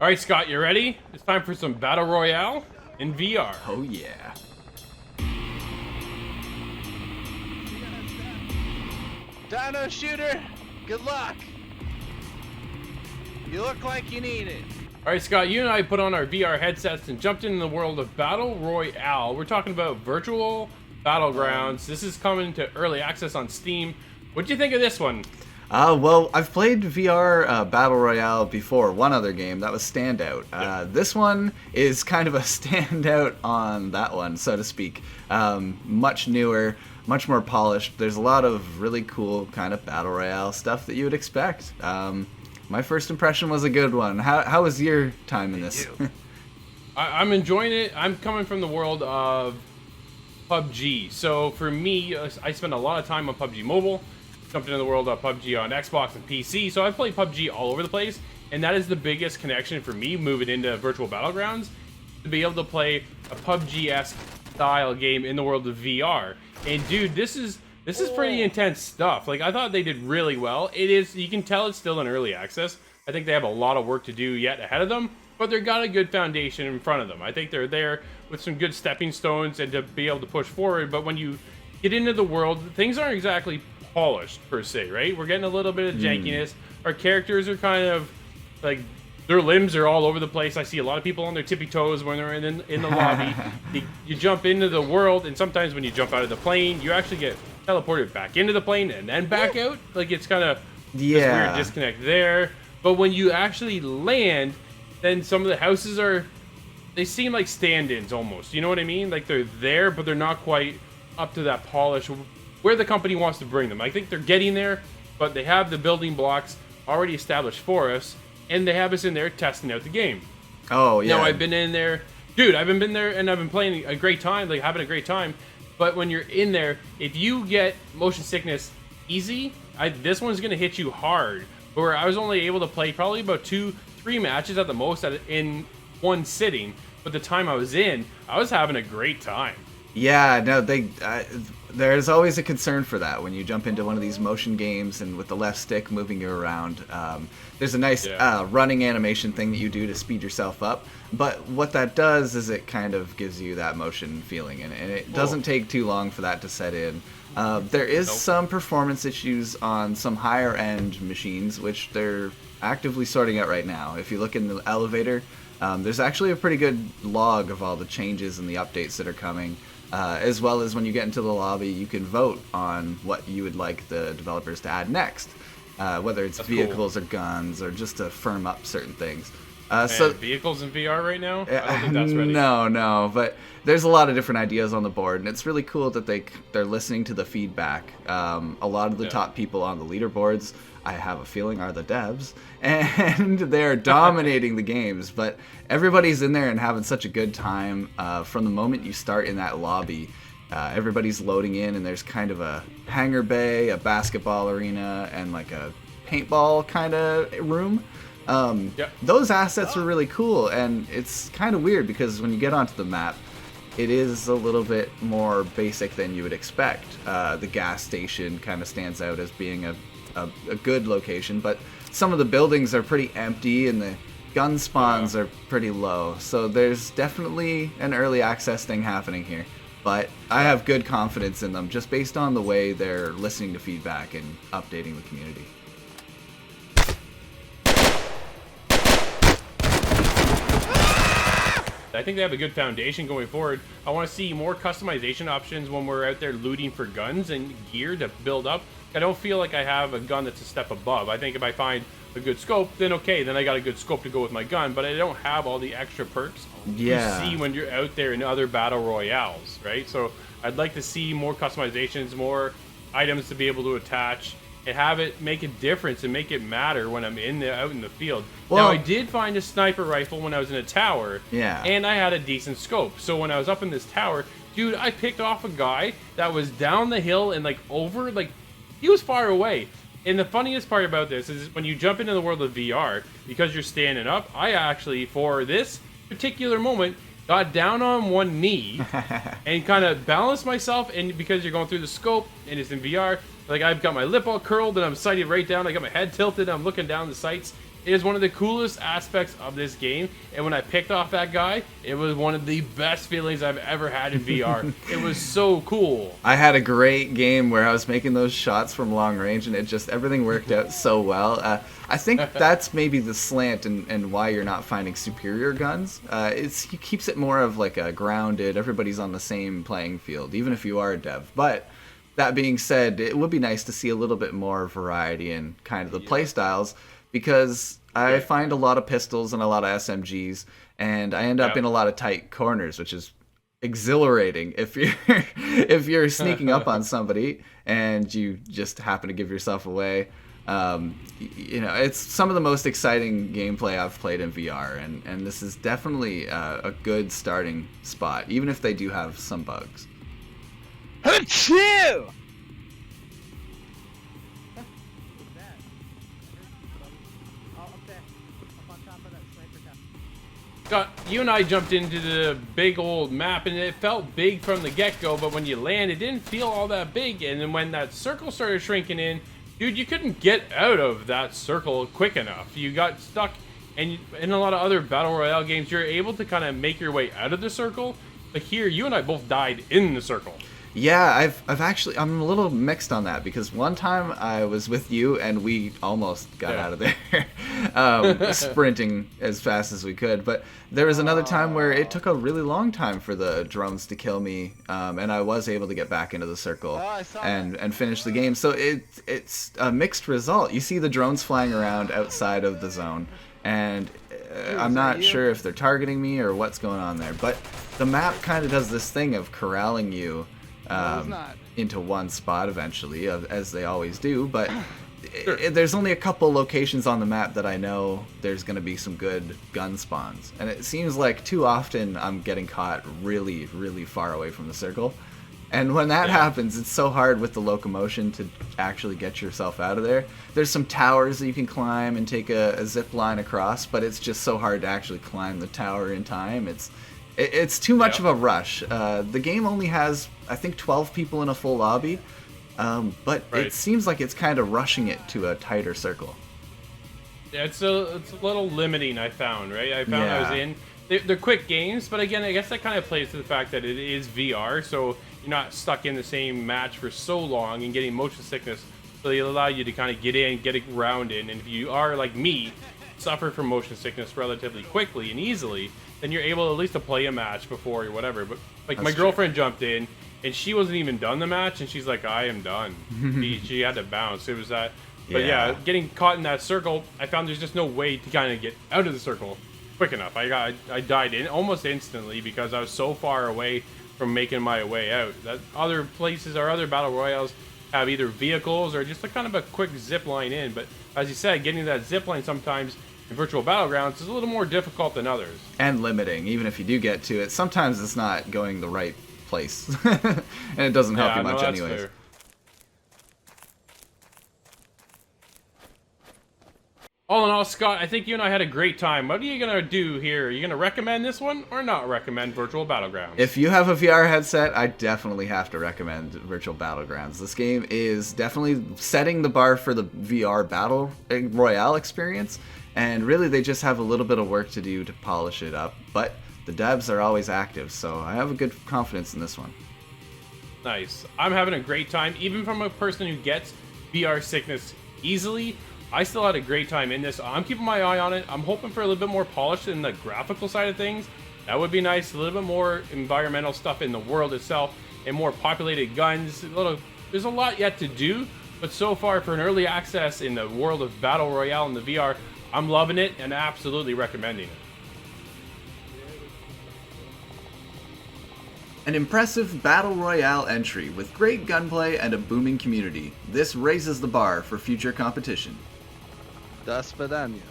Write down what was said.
All right, Scott, you ready? It's time for some Battle Royale in VR. Oh yeah. Dino shooter, good luck. You look like you need it. All right, Scott, you and I put on our VR headsets and jumped into the world of Battle Royale. We're talking about virtual Battlegrounds. This is coming to early access on Steam. What do you think of this one? Well, I've played VR Battle Royale before, one other game, that was Standout. This one is kind of a standout on that one, so to speak. Much newer, much more polished. There's a lot of really cool kind of Battle Royale stuff that you would expect. My first impression was a good one. How was your time in this? I'm enjoying it. I'm coming from the world of PUBG. So for me, I spend a lot of time on PUBG Mobile. Jumped into the world of PUBG on Xbox and PC, so I've played PUBG all over the place, and that is the biggest connection for me moving into virtual battlegrounds, to be able to play a PUBG-esque style game in the world of VR. And dude, this is pretty intense stuff. Like, I thought they did really well. It is, you can tell it's still in early access. I think they have a lot of work to do yet ahead of them, but they've got a good foundation in front of them. I think they're there with some good stepping stones and to be able to push forward. But when you get into the world, things aren't exactly polished per se, right? We're getting a little bit of jankiness. Our characters are kind of like, their limbs are all over the place. I see a lot of people on their tippy toes when they're in the lobby. You jump into the world, and sometimes when you jump out of the plane, you actually get teleported back into the plane and then back out. Like, it's kind of this weird disconnect there. But when you actually land, then some of the houses they seem like stand-ins almost. You know what I mean? Like, they're there, but they're not quite up to that polish where the company wants to bring them. I think they're getting there, but they have the building blocks already established for us, and they have us in there testing out the game. Oh, yeah. Now, I've been in there, dude, I've been there, and I've been playing a great time, like, having a great time, but when you're in there, if you get motion sickness easy, this one's going to hit you hard, where I was only able to play probably about 2-3 matches at the most in one sitting, but the time I was in, I was having a great time. Yeah, no, there's always a concern for that when you jump into one of these motion games and with the left stick moving you around. There's a nice running animation thing that you do to speed yourself up, but what that does is it kind of gives you that motion feeling, and it doesn't take too long for that to set in. There is some performance issues on some higher end machines, which they're actively sorting out right now. If you look in the elevator, there's actually a pretty good log of all the changes and the updates that are coming. As well as when you get into the lobby, you can vote on what you would like the developers to add next, whether it's vehicles or guns or just to firm up certain things. So vehicles in VR right now? I don't think that's ready. No, but there's a lot of different ideas on the board, and it's really cool that they're listening to the feedback. A lot of the top people on the leaderboards, I have a feeling, are the devs, and they're dominating the games, but everybody's in there and having such a good time. From the moment you start in that lobby, everybody's loading in, and there's kind of a hangar bay, a basketball arena, and like a paintball kind of room. Those assets were really cool, and it's kind of weird because when you get onto the map, it is a little bit more basic than you would expect. The gas station kind of stands out as being a good location, but some of the buildings are pretty empty and the gun spawns are pretty low, so there's definitely an early access thing happening here, but I have good confidence in them just based on the way they're listening to feedback and updating the community. I think they have a good foundation going forward. I want to see more customization options when we're out there looting for guns and gear to build up. I don't feel like I have a gun that's a step above. I think if I find a good scope, then okay, then I got a good scope to go with my gun, but I don't have all the extra perks you see when you're out there in other battle royales, right? So I'd like to see more customizations, more items to be able to attach, and have it make a difference and make it matter when I'm out in the field. Well, now, I did find a sniper rifle when I was in a tower, and I had a decent scope. So when I was up in this tower, dude, I picked off a guy that was down the hill and he was far away. And the funniest part about this is when you jump into the world of VR, because you're standing up, I actually, for this particular moment, got down on one knee and kind of balanced myself. And because you're going through the scope and it's in VR, like, I've got my lip all curled and I'm sighted right down. I got my head tilted. I'm looking down the sights, It is one of the coolest aspects of this game, and when I picked off that guy, it was one of the best feelings I've ever had in VR. It was so cool. I had a great game where I was making those shots from long range, and everything worked out so well. I think that's maybe the slant and why you're not finding superior guns. It keeps it more of like a grounded, everybody's on the same playing field, even if you are a dev. But that being said, it would be nice to see a little bit more variety in kind of the play styles, because I find a lot of pistols and a lot of SMGs, and I end up in a lot of tight corners, which is exhilarating if you're sneaking up on somebody and you just happen to give yourself away. It's some of the most exciting gameplay I've played in VR, and this is definitely a good starting spot, even if they do have some bugs. Achoo! Scott, you and I jumped into the big old map, and it felt big from the get-go, but when you land, it didn't feel all that big. And then when that circle started shrinking in, dude, you couldn't get out of that circle quick enough. You got stuck, and in a lot of other Battle Royale games, you're able to kind of make your way out of the circle. But here, you and I both died in the circle. Yeah, I'm a little mixed on that, because one time I was with you and we almost got out of there, sprinting as fast as we could. But there was another time where it took a really long time for the drones to kill me, and I was able to get back into the circle and finish the game. So it's a mixed result. You see the drones flying around outside of the zone, and I'm not sure if they're targeting me or what's going on there. But the map kind of does this thing of corralling you into one spot eventually, as they always do, but there's only a couple locations on the map that I know there's going to be some good gun spawns, and it seems like too often I'm getting caught really, really far away from the circle, and when that happens, it's so hard with the locomotion to actually get yourself out of there. There's some towers that you can climb and take a zip line across, but it's just so hard to actually climb the tower in time. It's too much of a rush. The game only has, I think, 12 people in a full lobby, but it seems like it's kind of rushing it to a tighter circle. Yeah, it's a little limiting, I found, right? I found I was in... They're quick games, but again, I guess that kind of plays to the fact that it is VR, so you're not stuck in the same match for so long and getting motion sickness, so they allow you to kind of get in, get around in, and if you are, like me, suffer from motion sickness relatively quickly and easily, then you're able at least to play a match before or whatever. But like my girlfriend jumped in, and she wasn't even done the match, and she's like, I am done. she had to bounce. It was that. But yeah, getting caught in that circle, I found there's just no way to kind of get out of the circle quick enough. I died almost instantly because I was so far away from making my way out. That other places or other battle royales have either vehicles or just a kind of a quick zip line in. But as you said, getting that zip line sometimes in virtual battlegrounds is a little more difficult than others. And limiting, even if you do get to it. Sometimes it's not going the right place. And it doesn't help you much anyways. Fair. All in all, Scott, I think you and I had a great time. What are you going to do here? Are you going to recommend this one or not recommend Virtual Battlegrounds? If you have a VR headset, I definitely have to recommend Virtual Battlegrounds. This game is definitely setting the bar for the VR Battle Royale experience. And really, they just have a little bit of work to do to polish it up. But the devs are always active, so I have a good confidence in this one. Nice. I'm having a great time. Even from a person who gets VR sickness easily, I still had a great time in this. I'm keeping my eye on it. I'm hoping for a little bit more polish in the graphical side of things. That would be nice. A little bit more environmental stuff in the world itself and more populated guns. There's a lot yet to do, but so far for an early access in the world of Battle Royale and the VR, I'm loving it and absolutely recommending it. An impressive Battle Royale entry with great gunplay and a booming community. This raises the bar for future competition. До свидания.